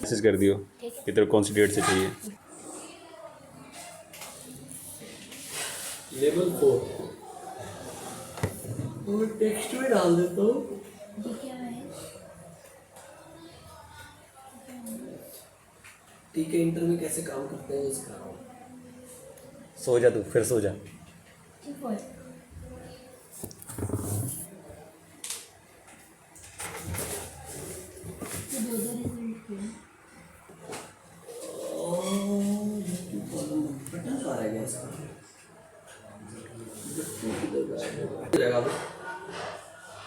Message कर दियो कि तेरे कौन सी डेट से चाहिए। लेवल 4 मैं टेक्स्ट में डाल देता हूँ। ठीक है, इंटर में कैसे काम करते हैं इसका। सो जा तू, फिर सो जा। बटन कहाँ रह गया इसका?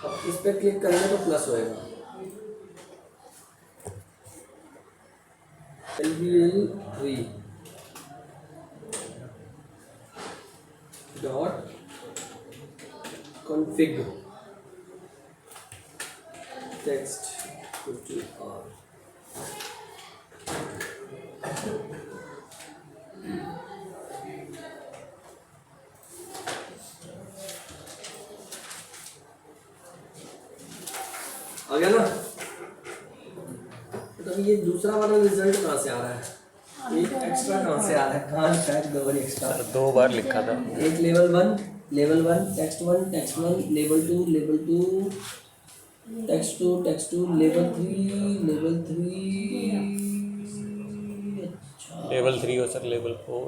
अब इस पे क्लिक करेंगे तो प्लस होएगा। LVL3 dot config text to R। आ गया ना? तो ये दूसरा वाला रिजल्ट कहाँ से आ रहा है? एक एक्स्ट्रा कहाँ से आ रहा है? कहाँ शायद दो बार एक्स्ट्रा। 2 बार लिखा था। एक level 1 text 1 level 2 text 2 level 3 अच्छा लेवल 3 हो सर, लेवल 4।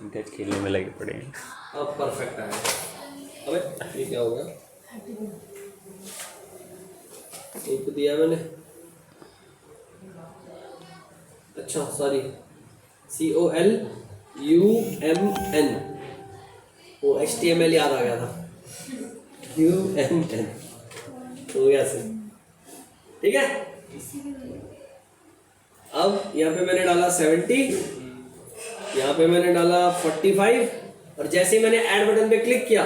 इनका खेलने में लगे पड़े हैं। अब परफेक्ट आया। अबे ये क्या हो गया? एक दिया मैंने। अच्छा सॉरी, COLUMN वो HTML याद आ गया था। UMN हो गया सर, ठीक है। अब यहाँ पे मैंने डाला 70, यहाँ पे मैंने डाला 45 और जैसे ही मैंने ऐड बटन पे क्लिक किया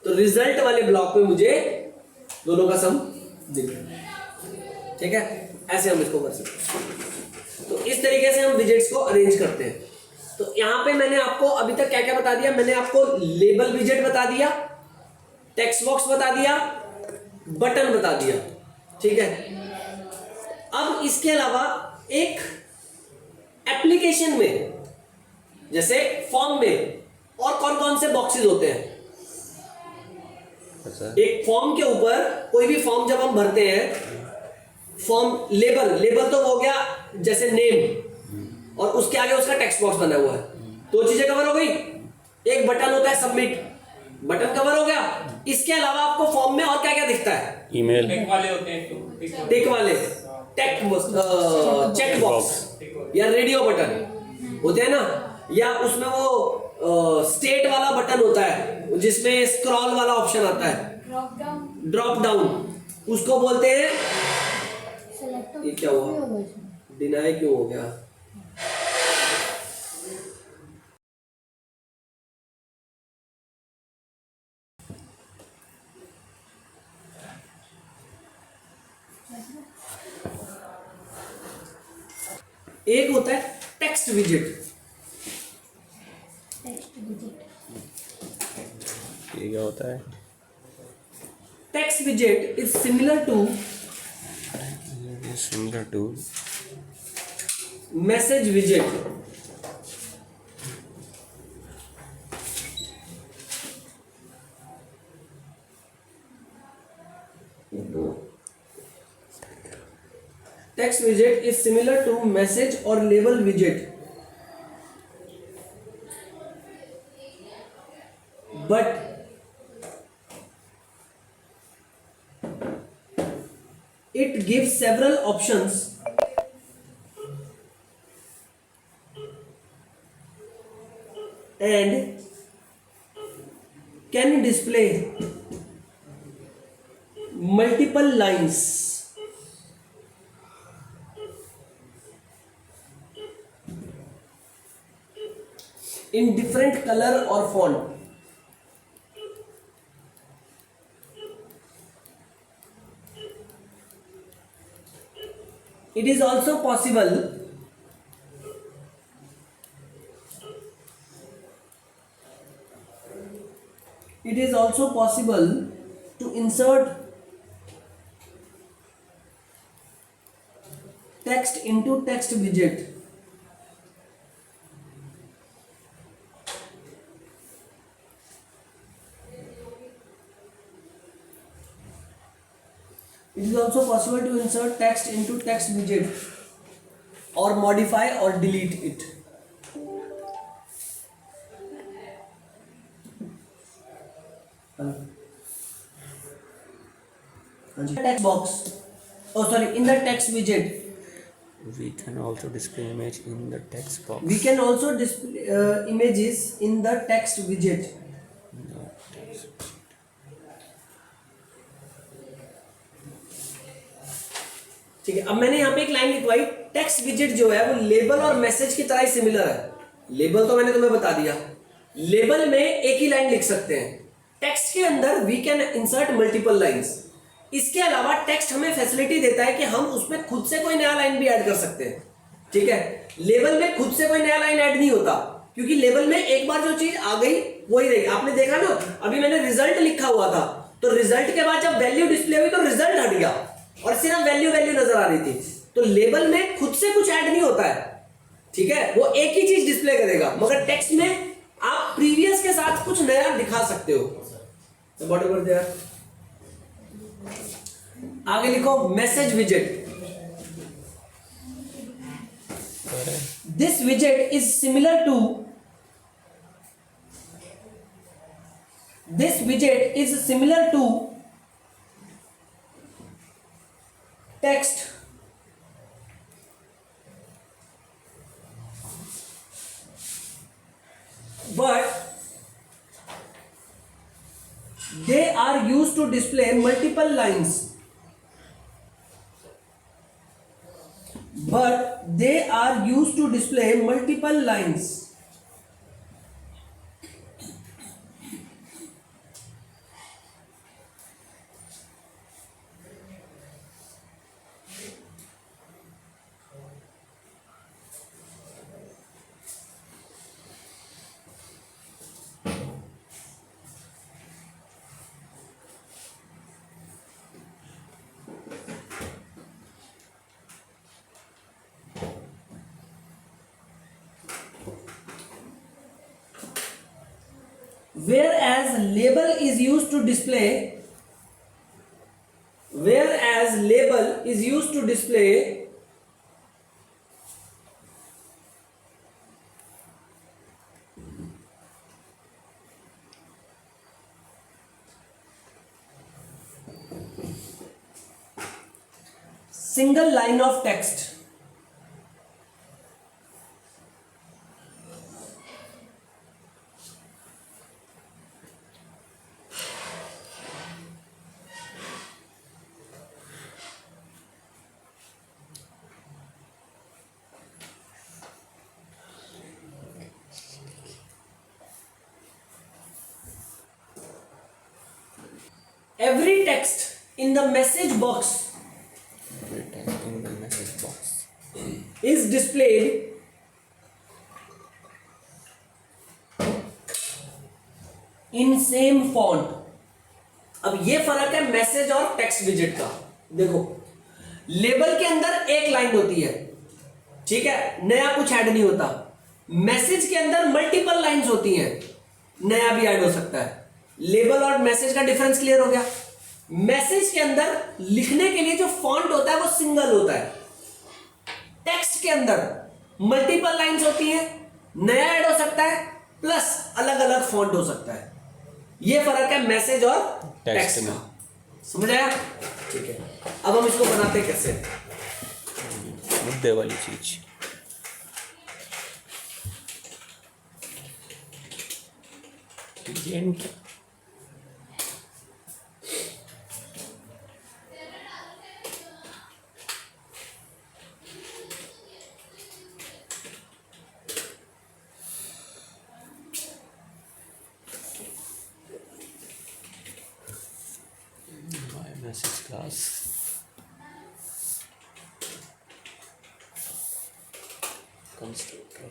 तो रिजल्ट वाले ब्लॉक में मुझे दोनों का सम दिख गया। ठीक है, ऐसे हम इसको कर सकते हैं। तो इस तरीके से हम विजेट्स को अरेंज करते हैं। तो यहाँ पे मैंने आपको अभी तक क्या क्या बता दिया? मैंने आपको लेबल विजेट बता दिया, टेक्स्ट बॉक्स बता दिया, बटन बता दिया, ठीक है। अब इसके अलावा एक एप्लीकेशन में जैसे फॉर्म में और कौन कौन से बॉक्सेस होते हैं? अच्छा। एक फॉर्म के ऊपर कोई भी फॉर्म जब हम भरते हैं, फॉर्म लेबल तो हो गया जैसे नेम, और उसके आगे उसका टेक्स्ट बॉक्स बना हुआ है। दो चीजें कवर हो गई। एक बटन होता है सबमिट, बटन कवर हो गया। इसके अलावा आपको फॉर्म में और क्या क्या दिखता है? ईमेल, टिक वाले होते हैं, टिक वाले, चेक बॉक्स या रेडियो बटन होते हैं ना, या उसमें वो स्टेट वाला बटन होता है जिसमें स्क्रॉल वाला ऑप्शन आता है, ड्रॉप डाउन, उसको बोलते हैं। ये क्या हुआ? डिनाई क्यों हो गया? एक होता है टेक्स्ट विजेट। ये क्या होता है? Text विजेट is similar to message विजेट। Text widget is similar to message or label widget, but it gives several options and can display multiple lines. in different color or font. It is also possible to insert text into text widget. It is also possible to insert text into text widget or modify or delete it. Text box. Oh, sorry, in the text widget. We can also display image in the text box. We can also display images in the text widget. No, text. ठीक है, अब मैंने यहाँ पे एक line लिखवाई, text विजेट जो है वो लेबल और मैसेज की तरह ही सिमिलर है। लेबल तो मैंने तुम्हें बता दिया, लेबल में एक ही लाइन लिख सकते हैं, टेक्स्ट के अंदर we can insert multiple lines. इसके अलावा टेक्स्ट हमें फैसिलिटी देता है कि हम उसमें खुद से कोई नया लाइन भी ऐड कर सकते हैं। ठीक है, लेबल में खुद से कोई नया लाइन ऐड नहीं होता, क्योंकि लेबल में एक बार जो चीज आ गई वही रहेगी। आपने देखा ना, अभी मैंने रिजल्ट लिखा हुआ था, तो रिजल्ट के बाद जब वैल्यू डिस्प्ले हुई तो रिजल्ट हट गया और सिर्फ वैल्यू नजर आ रही थी। तो लेबल में खुद से कुछ ऐड नहीं होता है, ठीक है, वो एक ही चीज डिस्प्ले करेगा, मगर टेक्स्ट में आप प्रीवियस के साथ कुछ नया दिखा सकते हो। तो बॉडी कर दिया, आगे लिखो मैसेज विजेट। दिस विजेट is similar to text but they are used to display multiple lines, whereas label is used to display single line of text. Every text in the message box is displayed in same font. अब ये फर्क है message और text विजेट का। देखो, label के अंदर एक लाइन होती है, ठीक है, नया कुछ ऐड नहीं होता। मैसेज के अंदर मल्टीपल लाइंस होती हैं, नया भी ऐड हो सकता है। लेबल और मैसेज का डिफरेंस क्लियर हो गया। मैसेज के अंदर लिखने के लिए जो फॉन्ट होता है वो सिंगल होता है, टेक्स्ट के अंदर मल्टीपल लाइंस होती हैं, नया ऐड हो सकता है, प्लस अलग अलग फॉन्ट हो सकता है। ये फर्क है मैसेज और टेक्स्ट का। समझ आया? ठीक है, अब हम इसको बनाते कैसे? मुद्दे वाली चीज। 50 कंस्ट्रक्टर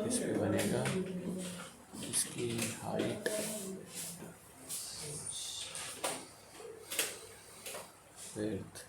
इस पे बनेगा इसकी height width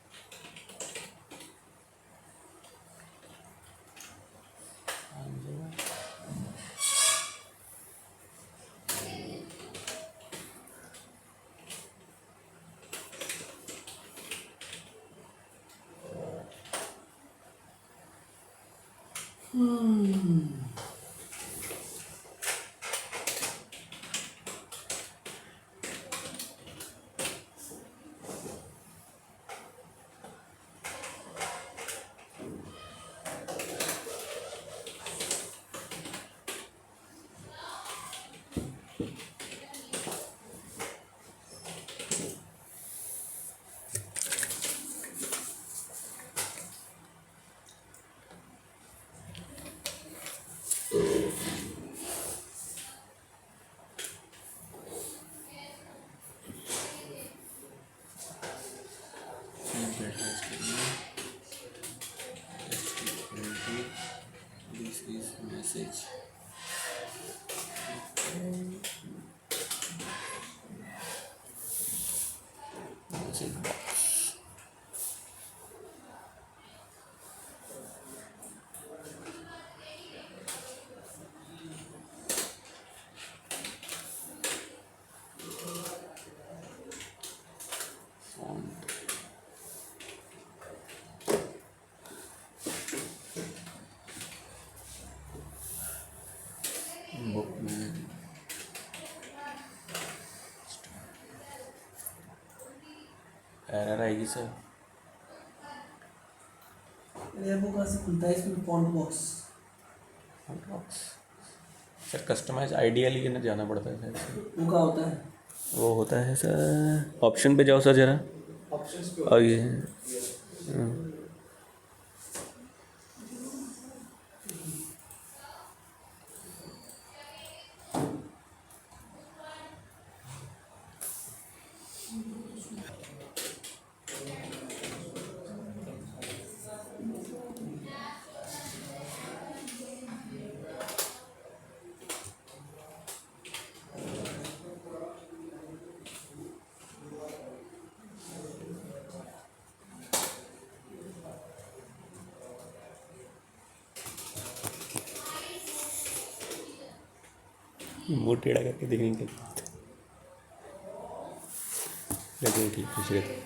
this is message message box font bookman error आएगी सर ये वो कहाँ से खुलता है इसमें font box? Box sir customize IDLE के ना जाना पड़ता है सर वो कहाँ होता है? वो होता है सर ऑप्शन पे जाओ सर जरा ऑप्शंस पे और ये मुंह टेढ़ा करके देखेंगे लगे ठीक खुश रहते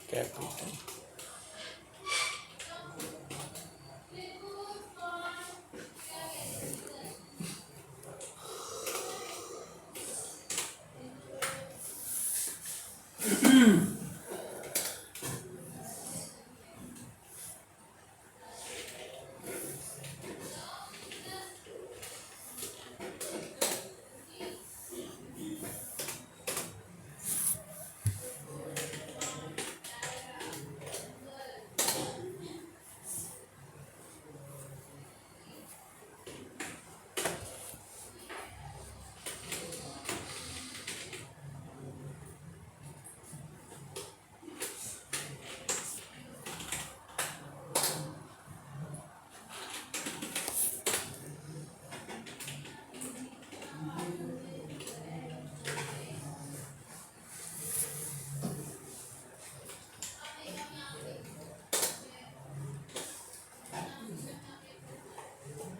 क्या करते हैं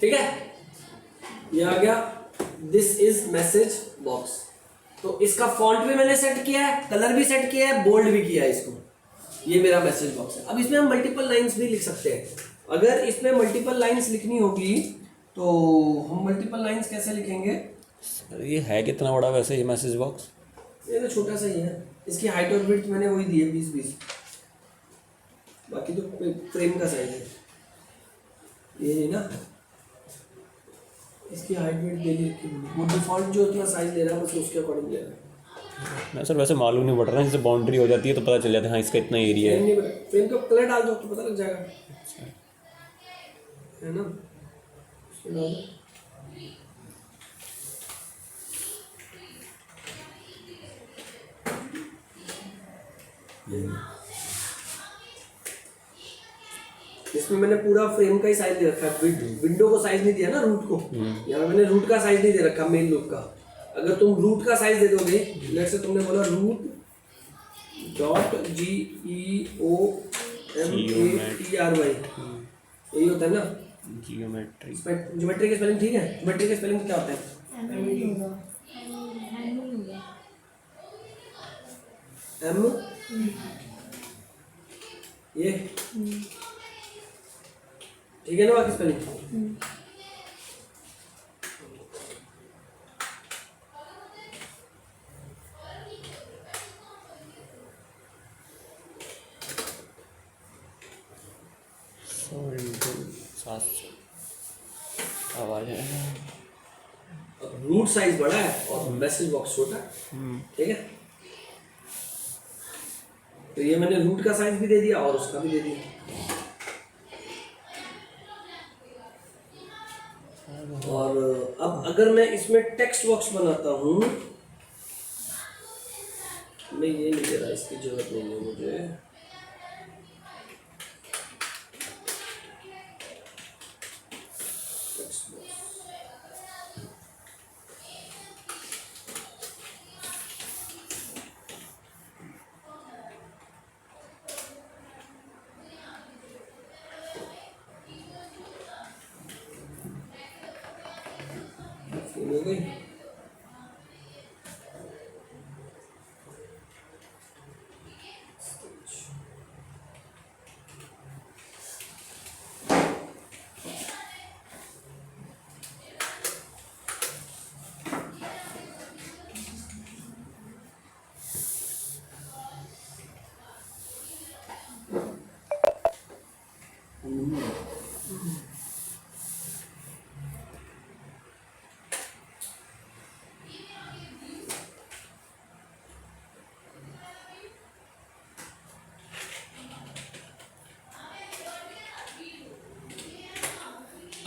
ठीक है, ये आ गया दिस इज मैसेज बॉक्स। तो इसका फॉन्ट भी मैंने सेट किया है, कलर भी सेट किया है, बोल्ड भी किया है इसको। ये मेरा मैसेज बॉक्स है। अब इसमें हम मल्टीपल लाइंस भी लिख सकते हैं। अगर इसमें मल्टीपल लाइंस लिखनी होगी तो हम मल्टीपल लाइंस कैसे लिखेंगे? ये है कितना बड़ा वैसे ये मैसेज बॉक्स? ये तो छोटा सा ही है। इसकी हाइट और विड्थ मैंने वही दी है 20-20, बाकी तो फ्रेम का साइज है ये है ना। इसकी हाइट विड्थ दे दी रखी है, वो डिफॉल्ट जो उतना साइज ले रहा है बस उसके अकॉर्डिंग ले रहा है। मैं सर वैसे मालूम नहीं पड़ रहा है, जैसे बाउंड्री हो जाती है तो पता चल जाता है हाँ इसका इतना एरिया है। नहीं पता, फ्रेम का कलर डाल दो तो पता लग जाएगा, है ना। इसमें डाल दो। इसमें मैंने पूरा फ्रेम का ही साइज दे रखा है, विंडो को साइज नहीं दिया ना, रूट को। यहाँ मैंने रूट का साइज नहीं दे रखा, मेन रूट का। अगर तुम रूट का साइज दे दोगे, लेट्स से तुमने बोला रूट डॉट GEOMETRY, यही होता है ना जियोमेट्री। ज्योमेट्री की स्पेलिंग ठीक है? ज्योमेट्री की स्पेलिंग क्या होता है? M ये ठीक है ना बाकी स्पेलिंग? आवाज है। रूट साइज बड़ा है और मैसेज बॉक्स छोटा है, ठीक है। तो ये मैंने रूट का साइज भी दे दिया और उसका भी दे दिया। और अब अगर मैं इसमें टेक्स्ट बॉक्स बनाता हूँ, नहीं ये नहीं दे रहा, इसकी जरूरत नहीं है मुझे। टेक्स्ट बॉक्स हो गई।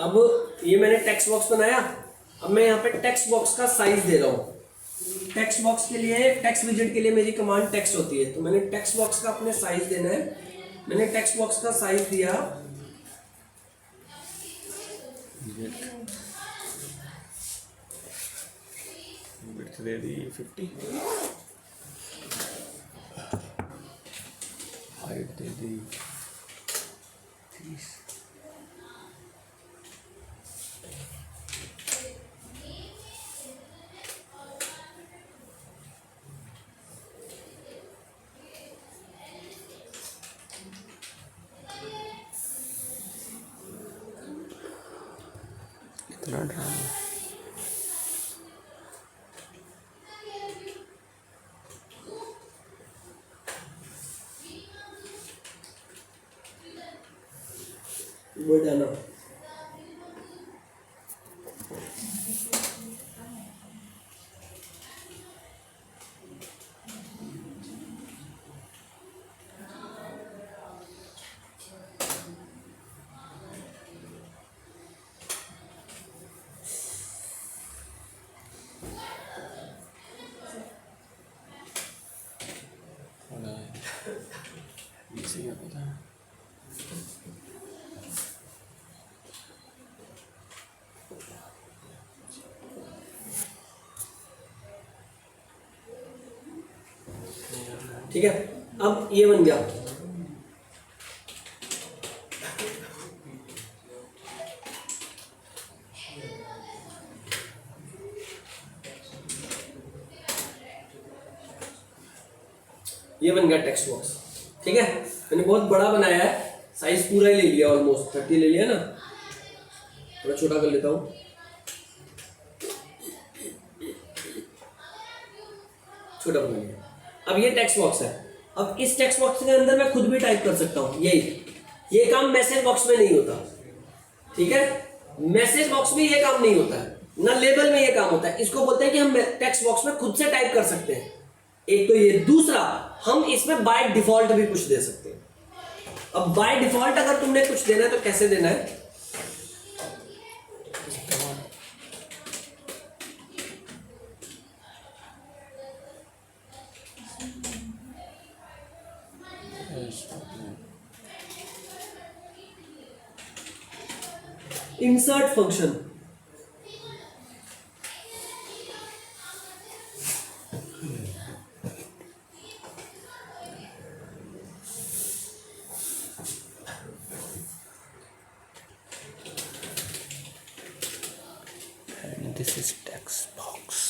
अब ये मैंने टेक्स्ट बॉक्स बनाया। अब मैं यहाँ पे टेक्स्ट बॉक्स का साइज दे रहा हूँ। टेक्स्ट बॉक्स के लिए, टेक्स्ट विजेट के लिए मेरी कमांड टेक्स्ट होती है, तो मैंने टेक्स्ट बॉक्स का अपने साइज देना है। मैंने टेक्स्ट बॉक्स का साइज दिया विड्थ दे दी 50, हाइट दे दी 30। इतना ड्रामा वो डाला। इसी का पता है। ठीक है, अब ये बन गया। ये बन गया टेक्स्ट बॉक्स। ठीक है, मैंने बहुत बड़ा बनाया है, साइज पूरा ही ले लिया, ऑलमोस्ट 30 ले लिया ना, थोड़ा छोटा कर लेता हूँ, छोटा बना लिया। अब ये टेक्स्ट बॉक्स है, अब इस टेक्स्ट बॉक्स के अंदर मैं खुद भी टाइप कर सकता हूँ, ये काम मैसेज बॉक्स में नहीं होता। ठीक है, मैसेज बॉक्स में ये काम नहीं होता है, ना लेबल में ये काम होता है। इसको बोलते हैं कि हम टेक्स्ट बॉक्स में खुद से टाइप कर सकते हैं। एक तो ये, दूसरा हम इसमें बाय डिफॉल्ट भी कुछ दे सकते हैं। अब बाय डिफॉल्ट अगर तुमने कुछ देना है तो कैसे देना है, insert function. And this is text box.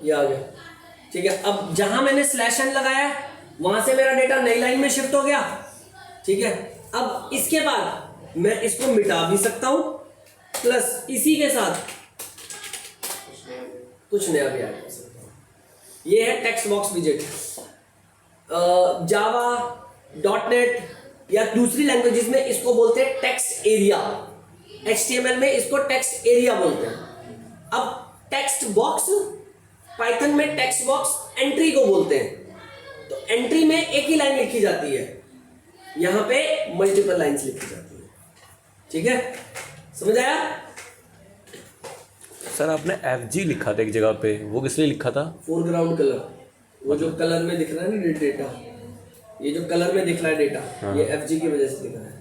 ये आ गया। ठीक है, अब जहां मैंने स्लैश एन लगाया वहां से मेरा डेटा नई लाइन में शिफ्ट हो गया। ठीक है, अब इसके बाद मैं इसको मिटा भी सकता हूं, प्लस इसी के साथ कुछ नया भी ऐड कर सकता हूं। ये है टेक्स्ट बॉक्स विजेट। जावा, डॉटनेट या दूसरी लैंग्वेजेस में इसको बोलते हैं टेक्स्ट एरिया, HTML में इसको टेक्स्ट एरिया बोलते हैं। अब टेक्स्ट बॉक्स, पाइथन में टेक्स्ट बॉक्स एंट्री को बोलते हैं। तो एंट्री में एक ही लाइन लिखी जाती है, यहां पे मल्टीपल लाइंस लिखी जाती है। ठीक है, समझ आया? सर आपने FG लिखा था एक जगह पे, वो किस लिए लिखा था? फोरग्राउंड कलर, वो जो कलर में दिख रहा है ना डेटा, ये जो कलर में दिख रहा है डेटा, ये FG की वजह से दिख रहा है।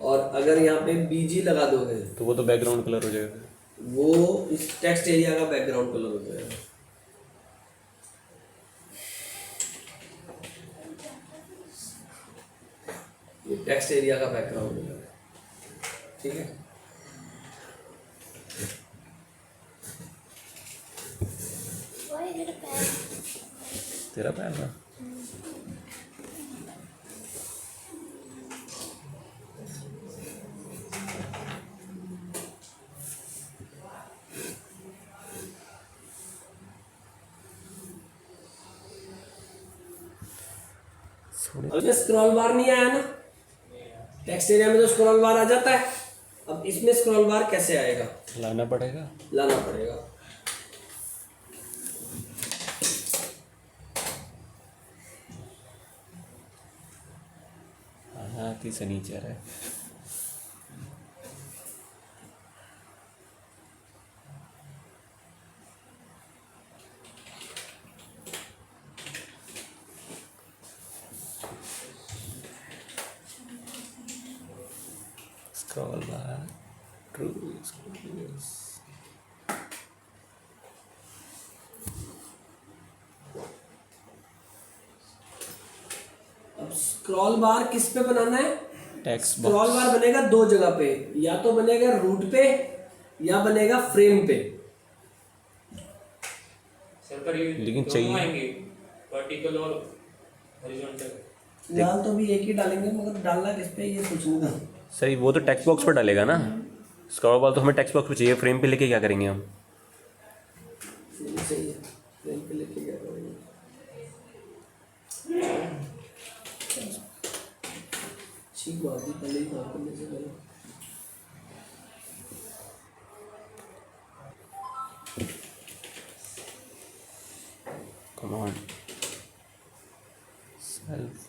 और अगर यहाँ पे BG लगा दोगे तो वो तो बैकग्राउंड कलर हो जाएगा, वो इस टेक्स्ट एरिया का बैकग्राउंड कलर हो जाएगा। ये टेक्स्ट एरिया का बैकग्राउंड कलर है। ठीक है, तेरा पैर ना। अब स्क्रॉल बार नहीं आया ना, टेक्स्ट एरिया में तो स्क्रॉल बार आ जाता है। अब इसमें स्क्रॉल बार कैसे आएगा? लाना पड़ेगा। लाना पड़ेगा। हाथ ही सनीचर है। Scroll bar, true, yes. अब स्क्रॉल बार किस पे बनाना है? टेक्स्ट स्क्रॉल बार बनेगा दो जगह पे, या तो बनेगा रूट पे या बनेगा फ्रेम पे। सर पर ये लेकिन दोनों चाहिए आएंगे, वर्टिकल और हॉरिजॉन्टल। डाल तो भी एक ही डालेंगे, मगर डालना किस पे ये सोचने का। सही, वो तो टेक्स्ट बॉक्स पर डालेगा ना। स्क्रॉल बार तो हमें टेक्स्ट बॉक्स पे चाहिए, फ्रेम पे लेके क्या करेंगे हम? सही है, फ्रेम पे लेके क्या करेंगे? ठीक बात है, पहले ही काम करने से पहले। Come on. Self.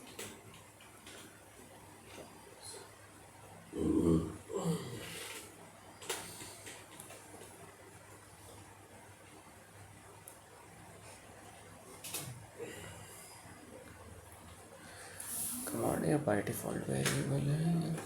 या बाय डिफॉल्ट वेरिएबल है?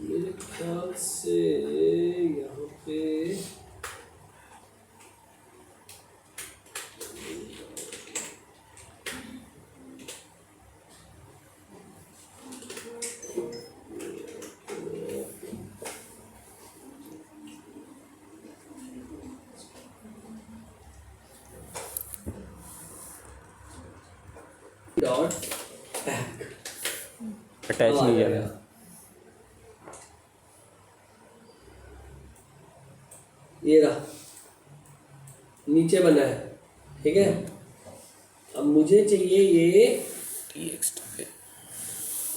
मेरे ख्याल से यहाँ पे डॉट अटैच नहीं किया गया। ये रहा, नीचे बना है, ठीक है। अब मुझे चाहिए ये txt पे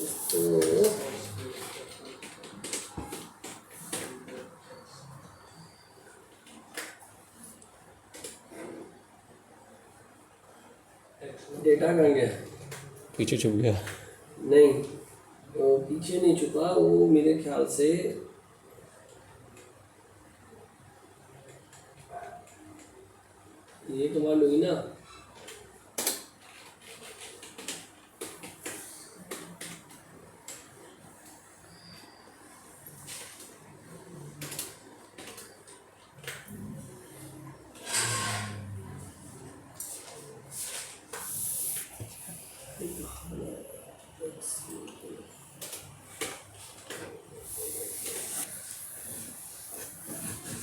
इसको डेटा कहाँ गया? पीछे छुप गया। नहीं, वो पीछे नहीं छुपा, वो मेरे ख्याल से ये कमांड हुई ना,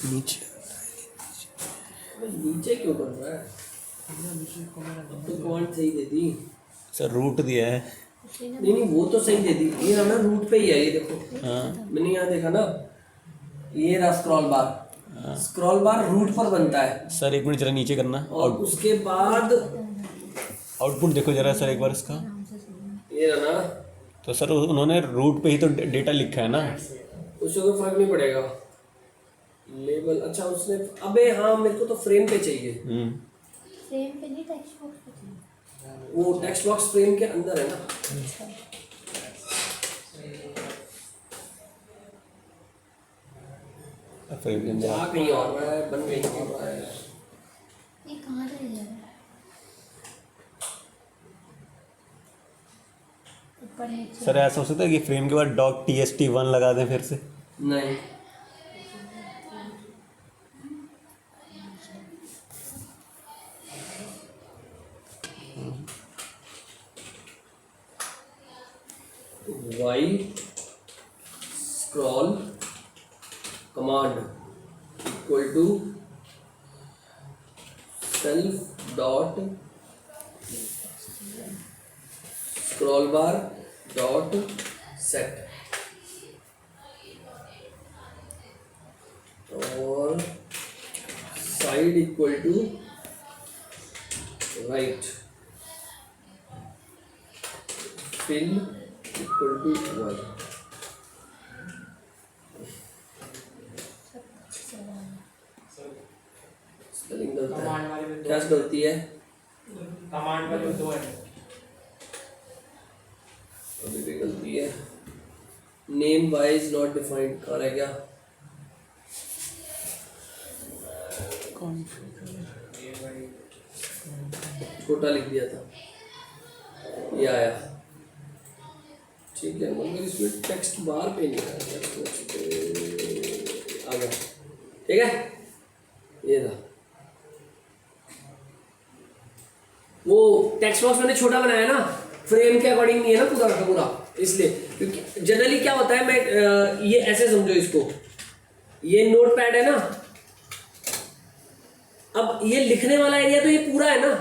नीचे नीचे क्यों कर रहा है? अब तो कमांड सही दे दी। सर रूट दिया है। नहीं नहीं, वो तो सही दे दी, ये रहा ना रूट पे ही है, ये देखो। हाँ मैंने यहाँ देखा ना, ये रहा scroll bar. Scroll bar root पर बनता है, सर एक मिनट जरा नीचे करना। और उसके बाद आउटपुट देखो जरा सर एक बार इसका। ये रहा ना, तो सर उन्होंने रूट पे ही तो डेटा लिखा है ना। उससे कोई फर्क नहीं पड़ेगा। लेबल, अच्छा उसने, अबे हाँ, मेरे को तो फ्रेम पे चाहिए। फ्रेम पे नहीं, टेक्स्ट बॉक्स पे चाहिए। वो टेक्स्ट बॉक्स फ्रेम के अंदर है ना। फ्रेम के अंदर जा कहीं और रहा है, बन कहीं और रहा है। ये कहाँ चले जा रहा है? ऊपर नीचे। सर ऐसा हो सकता है कि फ्रेम के बाद डॉट txt1 लगा दें फिर से। नहीं, Y scroll command equal to self dot scroll bar dot set, और side equal to right, fill equal to one. Spelling गलत है, कमांड वाले में क्या गलती है? कमांड वाले में 2 है। अभी भी गलती है। नेम वाइज नॉट डिफाइंड कहाँ रह गया? छोटा लिख दिया था, ये आया, ठीक है। मगर इसमें टेक्स्ट बार पे नहीं आया, आ गया, ठीक है। ये था, वो टेक्स्ट बॉक्स मैंने छोटा बनाया ना, फ्रेम के अकॉर्डिंग नहीं है ना पूरा का पूरा, इसलिए। क्योंकि जनरली क्या होता है, मैं ये ऐसे समझो इसको, ये नोट पैड है ना, अब ये लिखने वाला एरिया तो ये पूरा है ना,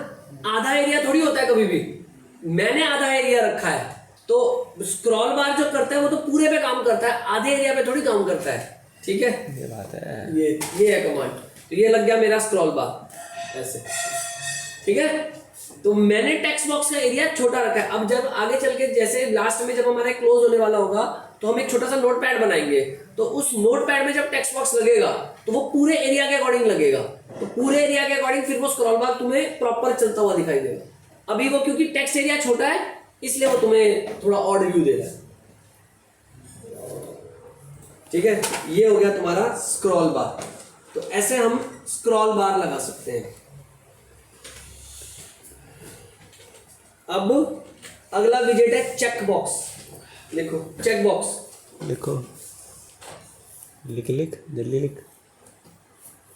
आधा एरिया थोड़ी होता है कभी भी। मैंने आधा एरिया रखा है, तो स्क्रॉल बार जो करता है वो तो पूरे पे काम करता है, आधे एरिया पे थोड़ी काम करता है, ठीक है। ये बात है। ये है कमांड, तो ये लग गया मेरा स्क्रॉल बार ऐसे, ठीक है। तो मैंने टेक्स्ट बॉक्स का एरिया छोटा रखा है। अब जब आगे चल के जैसे लास्ट में जब हमारा क्लोज होने वाला होगा तो हम एक छोटा सा नोट पैड बनाएंगे, तो उस नोट पैड में जब टेक्स्ट बॉक्स लगेगा तो वो पूरे एरिया के अकॉर्डिंग लगेगा, तो पूरे एरिया के अकॉर्डिंग फिर वो स्क्रॉल बार तुम्हें प्रॉपर चलता हुआ दिखाई देगा। अभी वो क्योंकि टेक्स्ट एरिया छोटा है इसलिए वो तुम्हें थोड़ा ऑड व्यू दे रहा है। ठीक है, ये हो गया तुम्हारा स्क्रॉल बार। तो ऐसे हम स्क्रॉल बार लगा सकते हैं। अब अगला विजेट है चेक बॉक्स। लिखो चेक बॉक्स। लिखो, लिख लिख जल्दी लिख,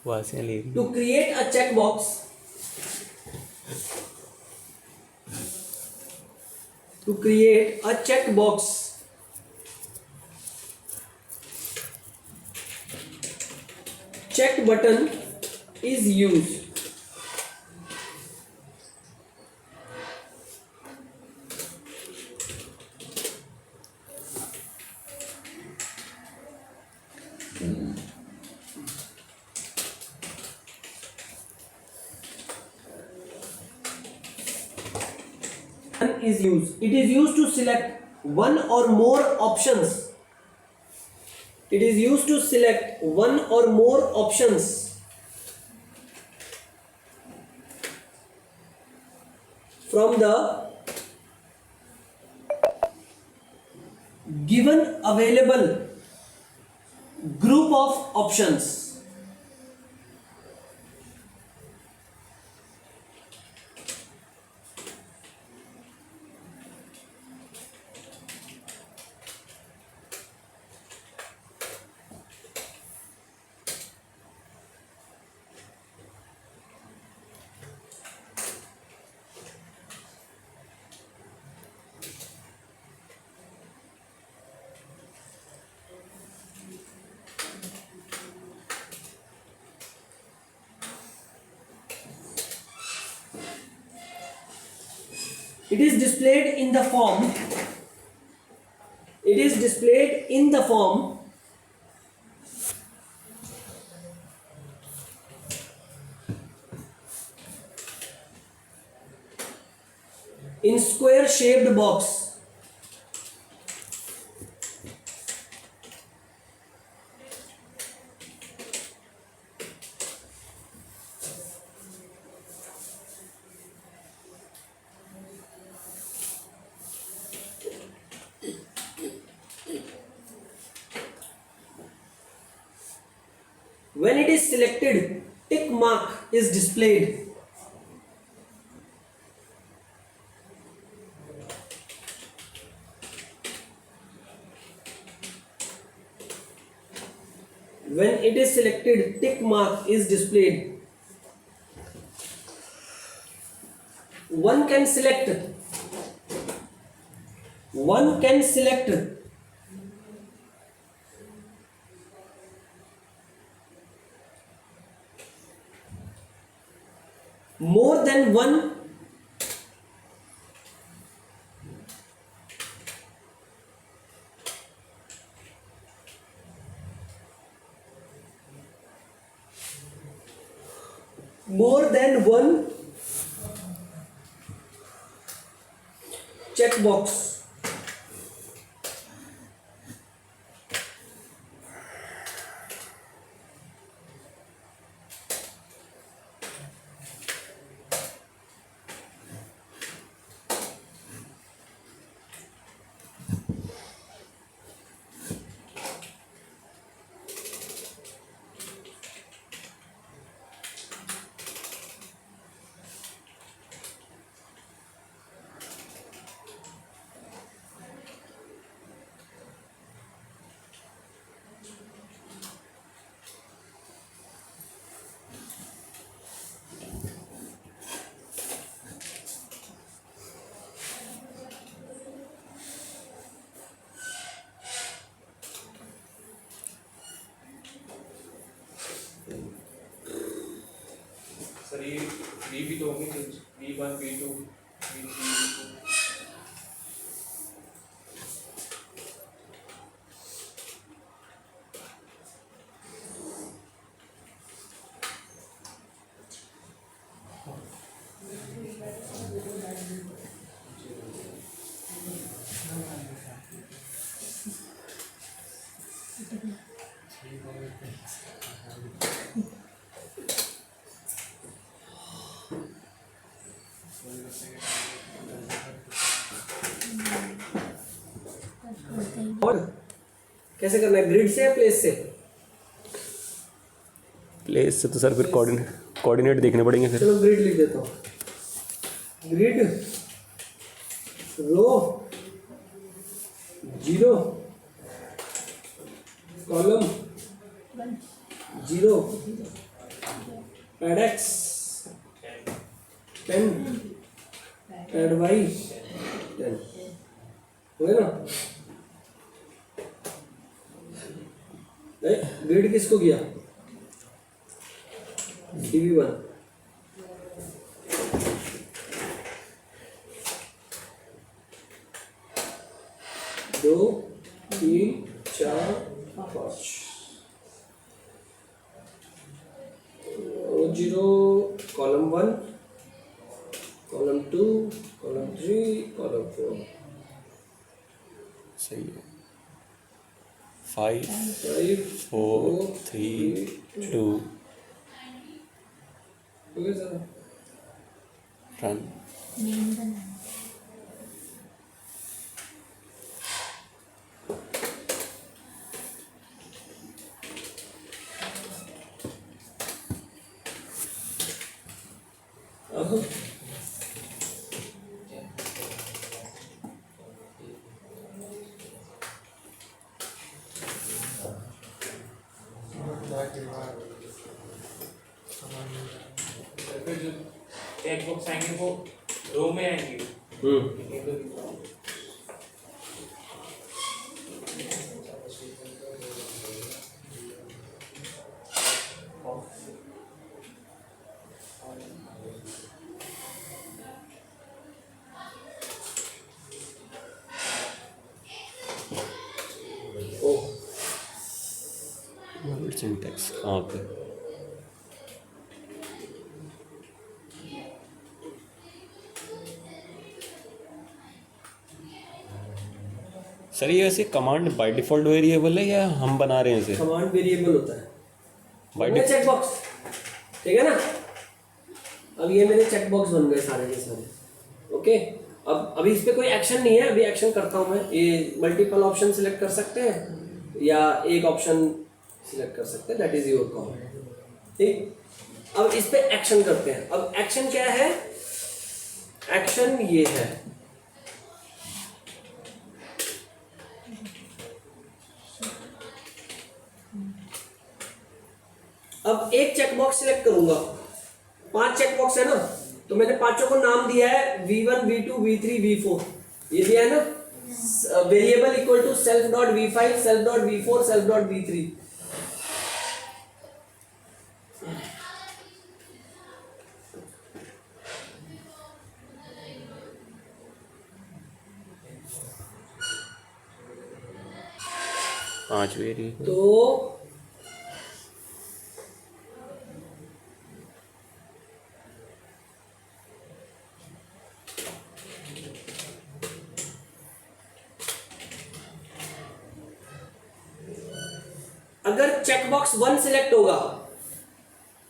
वहां से ले रही। To create a check box, to create a check box, check button is used. Is used. It is used to select one or more options. It is used to select one or more options from the given available group of options. It is displayed in the form. It is displayed in the form in square shaped box. When it is selected, tick mark is displayed. When it is selected, tick mark is displayed. One can select more than one checkbox. Sir ये भी तो होंगे V1 V2 V3 V2 और कैसे करना है, grid से या प्लेस से? प्लेस से तो सर फिर कोऑर्डिनेट देखने पड़ेंगे फिर। चलो ग्रिड लिख देता हूँ। Grid row 0 column 0 pad x 10 pad y 10 हो गया ना? ग्रिड किसको किया? CV1 2 3 4 5 0 column 1 column 2 column 3 column 4 सही है। 5 5 4 3 2 हो गया सर? रन। मेन बनाना अब फिर जो चेक बॉक्स आएंगे वो रो में आएंगे। ये तो ओ सिंटैक्स कहाँ पे? सर ये वैसे कमांड बाय डिफॉल्ट वेरिएबल है या हम बना रहे हैं इसे? कमांड वेरिएबल होता है। बाय ये चेक बॉक्स ठीक है ना? अब ये मेरे चेक बॉक्स बन गए सारे के सारे। ओके, अब अभी इस पे कोई एक्शन नहीं है, अभी एक्शन करता हूँ मैं। ये मल्टीपल ऑप्शन सिलेक्ट कर सकते हैं या एक ऑप्शन सिलेक्ट कर सकते हैं, दैट इज योर कॉल। ठीक, अब इस पे एक्शन करते हैं। अब एक्शन क्या है? एक्शन ये है, अब एक चेक बॉक्स सिलेक्ट करूंगा। 5 चेक बॉक्स है ना, तो मैंने पांचों को नाम दिया है V1 V2 V3 V4, ये दिया है ना। Variable equal to self dot V5 self dot V4 self dot V3। पांच वेरिएबल। तो अगर चेकबॉक्स 1 सिलेक्ट होगा,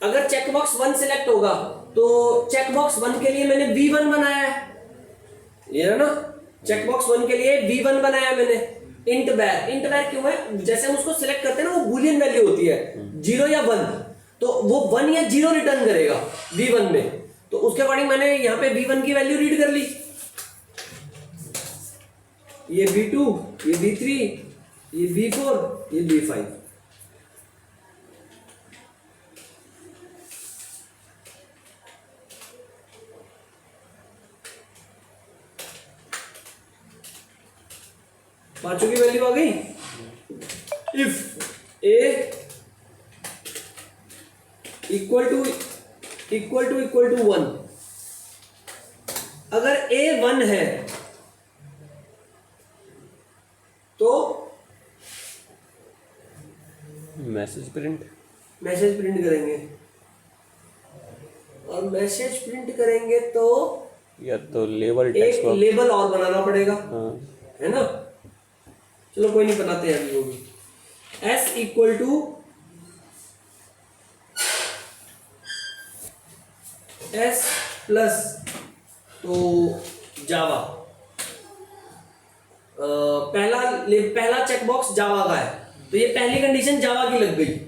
अगर चेकबॉक्स 1 सिलेक्ट होगा तो चेकबॉक्स 1 के लिए मैंने V1 बनाया है, ये है ना। चेकबॉक्स 1 के लिए V1 बनाया मैंने। इंट वैर क्यों है? जैसे हम उसको सिलेक्ट करते हैं ना, वो बूलियन वैल्यू होती है 0 या 1, तो वो 1 या 0 रिटर्न करेगा V1 में। तो उसके अकॉर्डिंग मैंने यहाँ पे V1 की वैल्यू रीड कर ली। ये V2, ये V3, ये V4, ये V5। पांचों की वैल्यू आ गई। इफ ए इक्वल टू 1, अगर ए 1 है तो मैसेज प्रिंट करेंगे। और मैसेज प्रिंट करेंगे तो या तो लेबल टेक्स्ट एक बॉक्स। लेबल और बनाना पड़ेगा, हाँ है ना। चलो कोई नहीं, बनाते हैं अभी वो भी। S equal to S plus तो जावा, पहला चेकबॉक्स जावा का है, तो ये पहली कंडीशन जावा की लग गई।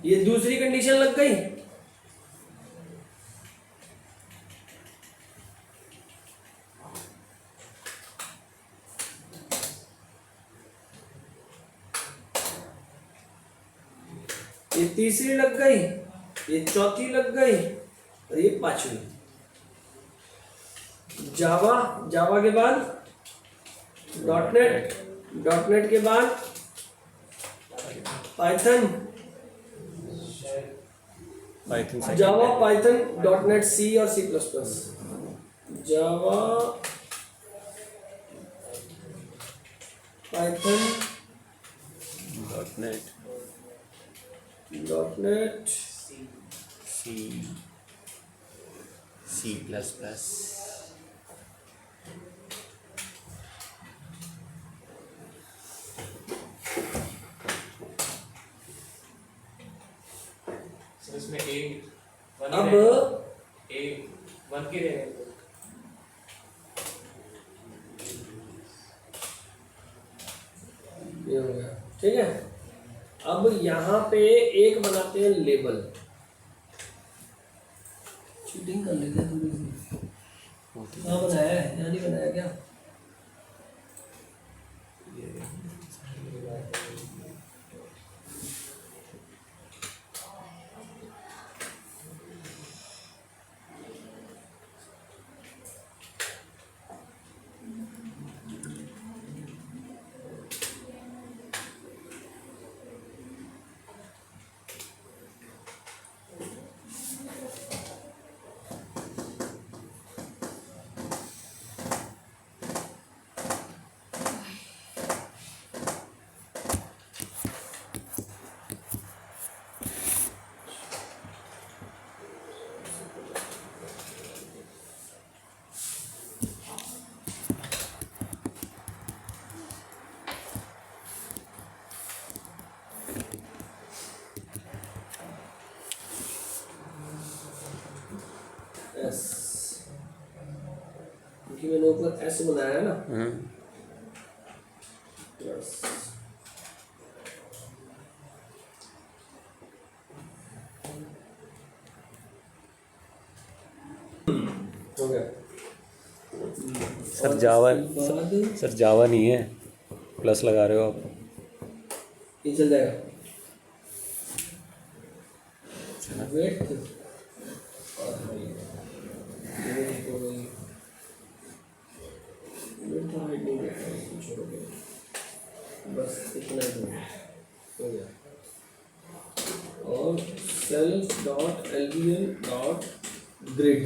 ये दूसरी कंडीशन लग गई। ये तीसरी लग गई, ये चौथी लग गई और ये पांचवी। जावा के बाद डॉटनेट के बाद Python, Java Python dot net C और C plus plus. Java Python dot net C plus plus. इसमें एक अब एक वन के रहेगा। ये हो गया, ठीक है। अब यहाँ पे एक बनाते हैं लेबल। चीटिंग कर लेते हैं थोड़ी सी। हाँ बनाया है, यहाँ नहीं बनाया क्या? एस, क्योंकि मैंने ऊपर एस बनाया है ना, प्लस हो गया। सर जावा, उसके बाद सर जावा नहीं है, प्लस लगा रहे हो आप। ये चल जाएगा। वेट बस इतना ही हो गया। और self dot LVL dot grid,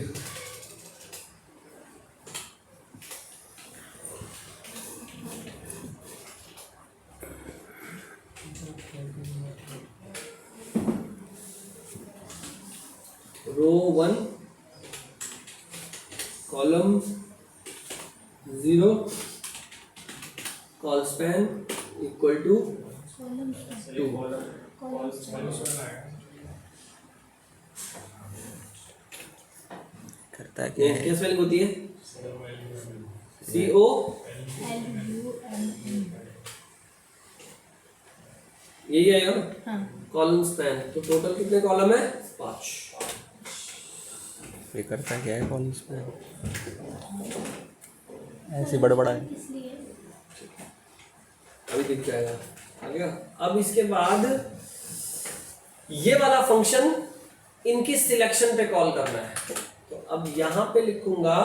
row 1 column 0 col span equal to 2। करता क्या है? क्या स्पेलिंग होती है? CO यही आएगा ना, कॉलम स्पैन। तो टोटल कितने कॉलम है? 5। ये करता क्या है कॉलेज पे? ऐसे बड़ा है। इसलिए अभी दिख जाएगा, आ गया। अब इसके बाद ये वाला फंक्शन इनकी सिलेक्शन पे कॉल करना है। तो अब यहां पे लिखूंगा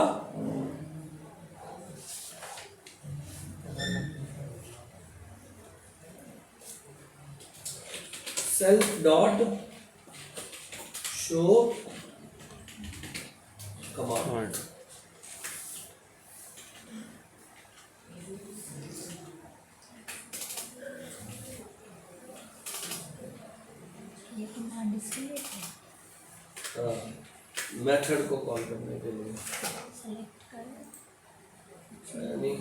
सेल्फ डॉट शो कमांड। इसलिए मेथड को कॉल करने के लिए सेलेक्ट कर यानी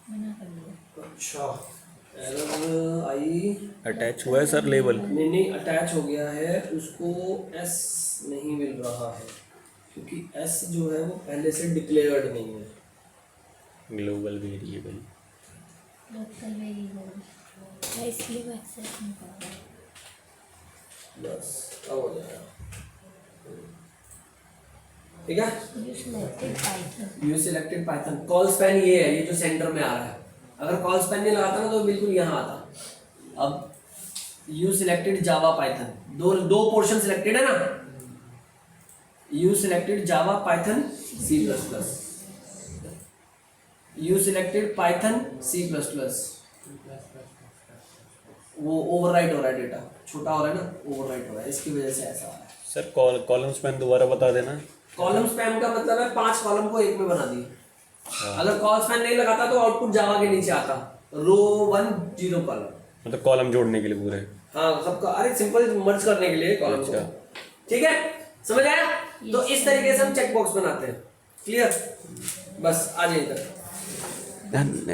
मना कर दिया। अच्छा एरर आई अटैच हुआ है सर लेबल? नहीं अटैच हो गया है, उसको एस नहीं मिल रहा है क्योंकि एस जो है वो पहले से डिक्लेयर्ड नहीं है। ग्लोबल वेरिएबल लोकल वेरिएबल इसलिए वो एक्सेस नहीं कर रहा। बस अब हो जाएगा, ठीक है। You selected Python. You selected Python, call span ये है, ये जो सेंटर में आ रहा है। अगर कॉल स्पैन नहीं लगाता ना तो बिल्कुल यहाँ आता। अब यू सिलेक्टेड जावा पाइथन, दो पोर्शन सिलेक्टेड है ना। You selected Java Python C plus plus, you selected Python C plus plus. वो ओवरराइट हो रहा है, डेटा छोटा हो रहा है ना, ओवरराइट हो रहा है, इसकी वजह से ऐसा आ रहा है। सर कॉलम स्पैन दोबारा बता देना। कॉलम स्पैम का मतलब है 5 कॉलम को एक में बना दिए। अगर कॉल स्पैन नहीं लगाता तो आउटपुट जावा के नीचे आता, रो 1 0 कॉलम, मतलब कॉलम जोड़ने के लिए पूरे। हाँ सबका, अरे सिंपल मर्ज करने के लिए कॉलम को। ठीक है, समझ आया? तो इस तरीके से हम चेक बॉक्स बनाते हैं। क्लियर? बस आ जाइए इधर। धन्यवाद।